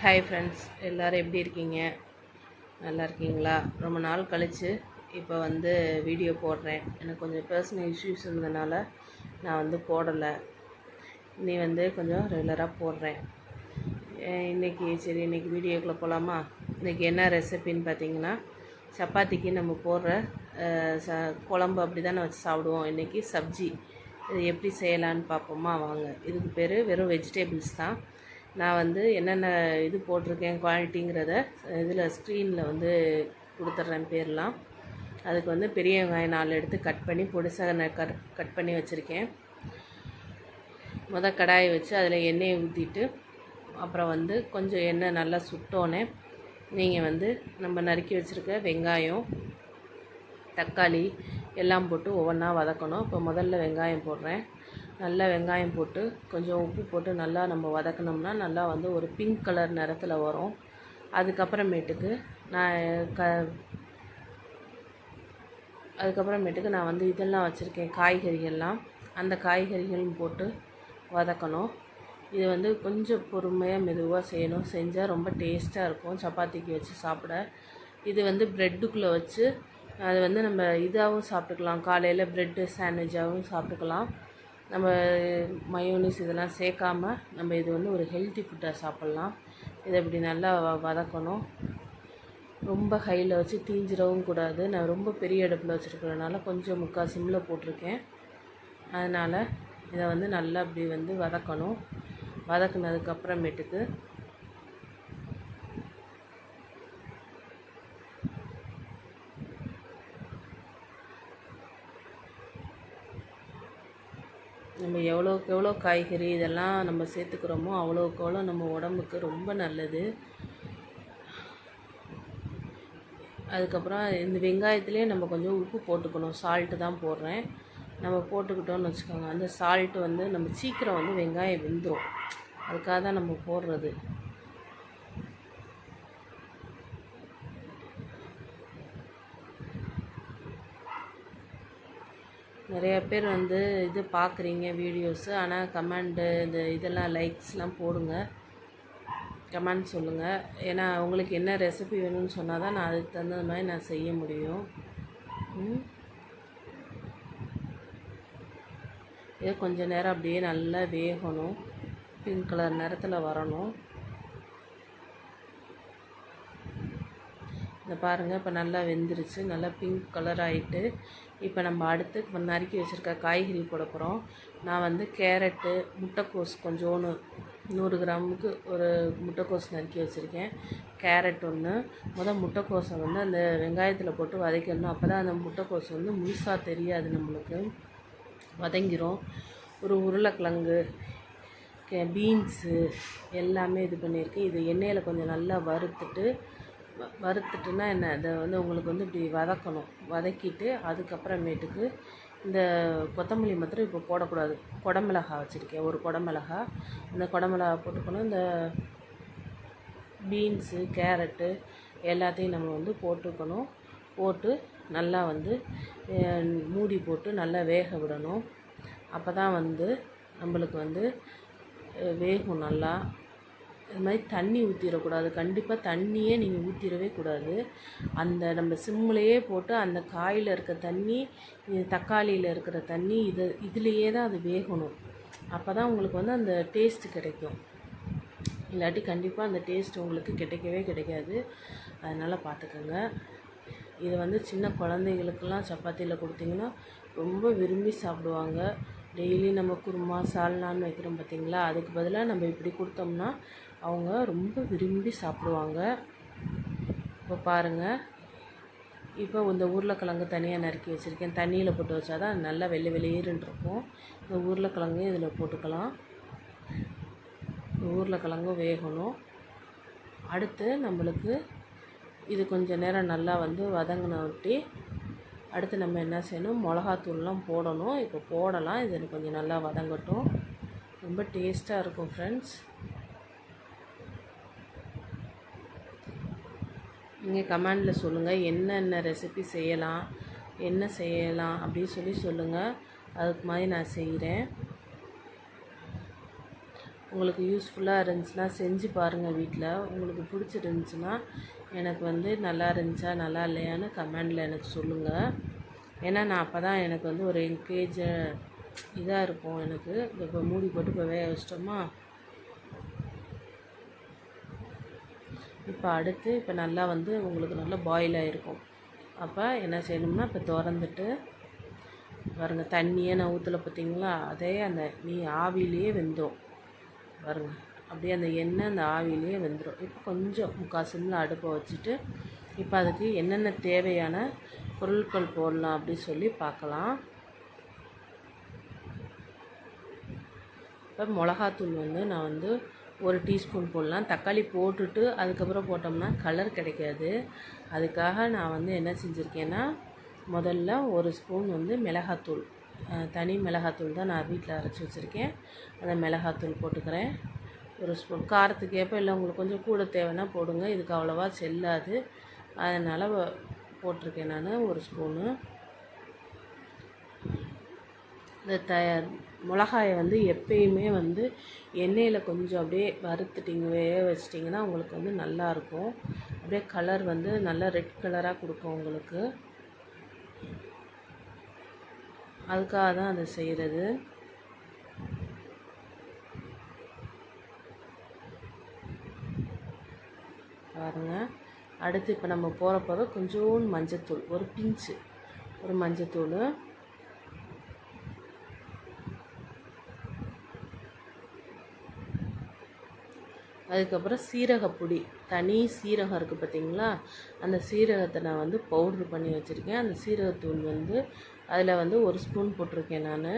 Hi friends, எல்லோரும் எப்படி இருக்கீங்க? நல்லா இருக்கீங்களா? ரொம்ப நாள் கழித்து இப்போ வீடியோ போடுறேன். எனக்கு கொஞ்சம் பர்சனல் இஷ்யூஸ் இருந்ததுனால நான் போடலை. நீ கொஞ்சம் ரெகுலராக போடுறேன். இன்றைக்கி வீடியோக்குள்ளே போகலாமா? இன்றைக்கி என்ன ரெசிபின்னு பார்த்தீங்கன்னா, சப்பாத்திக்கு நம்ம போடுற குழம்பு அப்படி தானே வச்சு சாப்பிடுவோம். இன்றைக்கி சப்ஜி இது எப்படி செய்யலான்னு பார்ப்போமா? வாங்க. இதுக்கு பேர் வெறும் வெஜிடபிள்ஸ் தான். நான் என்னென்ன இது போட்டிருக்கேன் குவாலிட்டிங்கிறத இதில் ஸ்க்ரீனில் கொடுத்துட்றேன் பேர்லாம். அதுக்கு பெரிய வெங்காயம் 4 எடுத்து கட் பண்ணி பொடிசாக கட் பண்ணி வச்சுருக்கேன். கடாயை வச்சு அதில் எண்ணெயை ஊற்றிட்டு அப்புறம் கொஞ்சம் எண்ணெய் நல்லா சுட்டோன்னே நீங்கள் நம்ம நறுக்கி வச்சுருக்க வெங்காயம், தக்காளி எல்லாம் போட்டு ஒவ்வொன்றா வதக்கணும். இப்போ முதல்ல வெங்காயம் போடுறேன். நல்லா வெங்காயம் போட்டு கொஞ்சம் உப்பு போட்டு நல்லா நம்ம வதக்கினோம்னா நல்லா ஒரு பிங்க் கலர் நிறத்தில் வரும். அதுக்கப்புறமேட்டுக்கு நான் இதெல்லாம் வச்சுருக்கேன் காய்கறிகள்லாம். அந்த காய்கறிகளும் போட்டு வதக்கணும். இது கொஞ்சம் பொறுமையாக மெதுவாக செய்யணும். செஞ்சால் ரொம்ப டேஸ்ட்டாக இருக்கும் சப்பாத்திக்கு வச்சு சாப்பிட. இது ப்ரெட்டுக்குள்ளே வச்சு அது நம்ம இதாகவும் சாப்பிட்டுக்கலாம். காலையில் ப்ரெட்டு சாண்ட்விச்சாகவும் சாப்பிட்டுக்கலாம். நம்ம மயோனிஸ் இதெல்லாம் சேர்க்காமல் நம்ம இது ஒரு ஹெல்த்தி ஃபுட்டாக சாப்பிட்லாம். இதை இப்படி நல்லா வதக்கணும். ரொம்ப ஹையில் வச்சு தீஞ்சிடவும் கூடாது. நான் ரொம்ப பெரிய அடுப்பில் வச்சுருக்கிறதுனால கொஞ்சம் முக்கால் சிம்மில் போட்டிருக்கேன். அதனால் இதை நல்லா அப்படி வதக்கணும். வதக்குனதுக்கப்புறமேட்டுக்கு நம்ம எவ்வளோக்கு எவ்வளோ காய்கறி இதெல்லாம் நம்ம சேர்த்துக்கிறோமோ அவ்வளோக்கு எவ்வளோ நம்ம உடம்புக்கு ரொம்ப நல்லது. அதுக்கப்புறம் இந்த வெங்காயத்துலேயே நம்ம கொஞ்சம் உப்பு போட்டுக்கணும். சால்ட்டு தான் போடுறேன். நம்ம போட்டுக்கிட்டோன்னு வச்சுக்கோங்க, அந்த சால்ட்டு நம்ம சீக்கிரம் வெங்காயம் வெந்துடும். அதுக்காக தான் நம்ம போடுறது. நிறையா பேர் இது பார்க்குறீங்க வீடியோஸு, ஆனால் கமெண்டு இதெல்லாம் லைக்ஸ்லாம் போடுங்க, கமெண்ட் சொல்லுங்கள். ஏன்னா உங்களுக்கு என்ன ரெசிபி வேணும்னு சொன்னால் தான் நான் அதுக்கு தகுந்த மாதிரி நான் செய்ய முடியும். இது கொஞ்சம் நேரம் அப்படியே நல்லா வேகணும். பிங்க் கலர் நிறத்தில் வரணும். இந்த பாருங்கள், இப்போ நல்லா வெந்துருச்சு. நல்லா பிங்க் கலர் ஆகிட்டு இப்போ நம்ம அடுத்து நறுக்கி வச்சுருக்க காய்கறி போட போகிறோம். நான் கேரட்டு, முட்டைக்கோஸ் கொஞ்சோன்னு 100 கிராமுக்கு ஒரு முட்டைக்கோஸ் நறுக்கி வச்சுருக்கேன். கேரட் ஒன்று. முட்டைக்கோஸை அந்த வெங்காயத்தில் போட்டு வதக்கிடணும். அப்போ தான் அந்த முட்டைக்கோஸ் முழுசாக தெரியாது, நம்மளுக்கு வதங்கிரும். ஒரு உருளைக்கிழங்கு, பீன்ஸு எல்லாமே இது பண்ணியிருக்கேன். இது எண்ணெயில் கொஞ்சம் நல்லா வறுத்துட்டுனா என்ன, அதை உங்களுக்கு இப்படி வதக்கணும். வதக்கிட்டு அதுக்கப்புறமேட்டுக்கு இந்த கொத்தமல்லி மாத்திரம் இப்போ போடக்கூடாது. குடமிளகா வச்சுருக்கேன், ஒரு குடமிளகா. இந்த குடமிளகா போட்டுக்கணும். இந்த பீன்ஸு, கேரட்டு எல்லாத்தையும் நம்ம போட்டுக்கணும். போட்டு நல்லா மூடி போட்டு நல்லா வேக விடணும். அப்போ தான் நம்மளுக்கு வேகும் நல்லா. இது மாதிரி தண்ணி ஊற்றிடக்கூடாது. கண்டிப்பாக தண்ணியே நீங்கள் ஊற்றிடவே கூடாது. அந்த நம்ம சிம்மிலையே போட்டு அந்த காயில் இருக்க தண்ணி, தக்காளியில் இருக்கிற தண்ணி இதுலேயே தான் அது வேகணும். அப்போ தான் உங்களுக்கு அந்த டேஸ்ட்டு கிடைக்கும். இல்லாட்டி கண்டிப்பாக அந்த டேஸ்ட் உங்களுக்கு கிடைக்கவே கிடைக்காது. அதனால் பார்த்துக்கோங்க. இது சின்ன குழந்தைகளுக்கெல்லாம் சப்பாத்தியில் கொடுத்திங்கன்னா ரொம்ப விரும்பி சாப்பிடுவாங்க. டெய்லி நம்ம குருமா, சால்னான்னு வைக்கிறோம் பார்த்திங்களா, அதுக்கு பதிலாக நம்ம இப்படி கொடுத்தோம்னா அவங்க ரொம்ப விரும்பி சாப்பிடுவாங்க. இப்போ பாருங்கள், இப்போ இந்த உருளைக்கிழங்கு தனியாக நறுக்கி வச்சுருக்கேன். தண்ணியில் போட்டு வச்சா தான் நல்லா வெளியேறுன்னு இருக்கும். இந்த உருளைக்கிழங்கு இதில் போட்டுக்கலாம். உருளைக்கிழங்கும் வேகணும். அடுத்து நம்மளுக்கு இது கொஞ்சம் நேரம் நல்லா வதங்கின ஒட்டி அடுத்து நம்ம என்ன செய்யணும், மிளகாத்தூள்லாம் போடணும். இப்போ போடலாம். இது கொஞ்சம் நல்லா வதங்கட்டும். ரொம்ப டேஸ்ட்டாக இருக்கும் ஃப்ரெண்ட்ஸ். நீங்கள் கமெண்டில் சொல்லுங்கள் என்னென்ன ரெசிபி செய்யலாம், என்ன செய்யலாம் அப்படின்னு சொல்லுங்கள். அதுக்கு மாதிரி நான் செய்கிறேன். உங்களுக்கு யூஸ்ஃபுல்லாக இருந்துச்சுன்னா செஞ்சு பாருங்கள் வீட்டில். உங்களுக்கு பிடிச்சிருந்துச்சின்னா எனக்கு வந்து நல்லா இருந்துச்சா நல்லா இல்லையான்னு கமெண்டில் எனக்கு சொல்லுங்கள். ஏன்னா நான் அப்போ தான் எனக்கு வந்து ஒரு இதாக இருக்கும் எனக்கு. இப்போ மூடி போட்டு இப்போ வேக வச்சிட்டோமா. இப்போ அடுத்து இப்போ நல்லா வந்து உங்களுக்கு நல்லா பாயில் ஆகிருக்கும். அப்போ என்ன செய்யணும்னா இப்போ திறந்துட்டு பாருங்கள், தண்ணியே நான் ஊற்றல பார்த்தீங்களா, அதே அந்த ஆவிலேயே வெந்துடும் பாருங்கள். அப்படியே அந்த எண்ணெய் அந்த ஆவிலேயே வெந்துடும். இப்போ கொஞ்சம் 3/4 சிம்மில் அடுப்பை வச்சுட்டு இப்போ அதுக்கு என்னென்ன தேவையான பொருட்கள் போடலாம் அப்படி சொல்லி பார்க்கலாம். இப்போ மிளகாத்தூள் வந்து நான் வந்து 1 டீஸ்பூன் போடலாம். தக்காளி போட்டுட்டு அதுக்கப்புறம் போட்டோம்னா கலர் கிடைக்காது. அதுக்காக நான் வந்து என்ன செஞ்சுருக்கேன்னா, முதல்ல 1 ஸ்பூன் வந்து மிளகாத்தூள், தனி மிளகாத்தூள் தான் நான் வீட்டில் அரைச்சி வச்சுருக்கேன். அந்த மிளகாத்தூள் போட்டுக்கிறேன் 1 ஸ்பூன். காரத்துக்கு ஏற்ப இல்லை உங்களுக்கு கொஞ்சம் கூட தேவைன்னா போடுங்க. இதுக்கு அவ்வளோவா செல்லாது, அதனால் போட்டிருக்கேன் நான் 1 ஸ்பூனு. இந்த மிளகாயை வந்து எப்பயுமே வந்து எண்ணெயில் கொஞ்சம் அப்படியே வறுத்துட்டிங்க வேக வச்சிட்டிங்கன்னா உங்களுக்கு வந்து நல்லாயிருக்கும். அப்படியே கலர் வந்து நல்லா ரெட் கலராக கொடுக்கும் உங்களுக்கு. அதுக்காக தான் அதை செய்கிறது. பாருங்கள், அடுத்து இப்போ நம்ம போகிறப்போ கொஞ்சோண்டு மஞ்சத்தூள், ஒரு பிஞ்சு ஒரு மஞ்சத்தூள், அதுக்கப்புறம் சீரகப்பொடி, தனி சீரகம் இருக்குது பார்த்திங்களா, அந்த சீரகத்தை நான் வந்து பவுட்ரு பண்ணி வச்சுருக்கேன். அந்த சீரகத்தூள் வந்து அதில் வந்து 1 ஸ்பூன் போட்டிருக்கேன் நான்.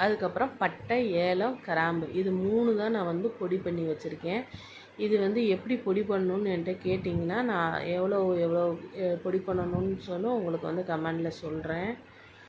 அதுக்கப்புறம் பட்டை, ஏலம், கிராம்பு, இது 3 தான் நான் வந்து பொடி பண்ணி வச்சுருக்கேன். இது வந்து எப்படி பொடி பண்ணணுன்னு என்கிட்ட கேட்டிங்கன்னா நான் எவ்வளோ பொடி பண்ணணும்னு சொன்னால் உங்களுக்கு வந்து கமெண்டில் சொல்கிறேன்.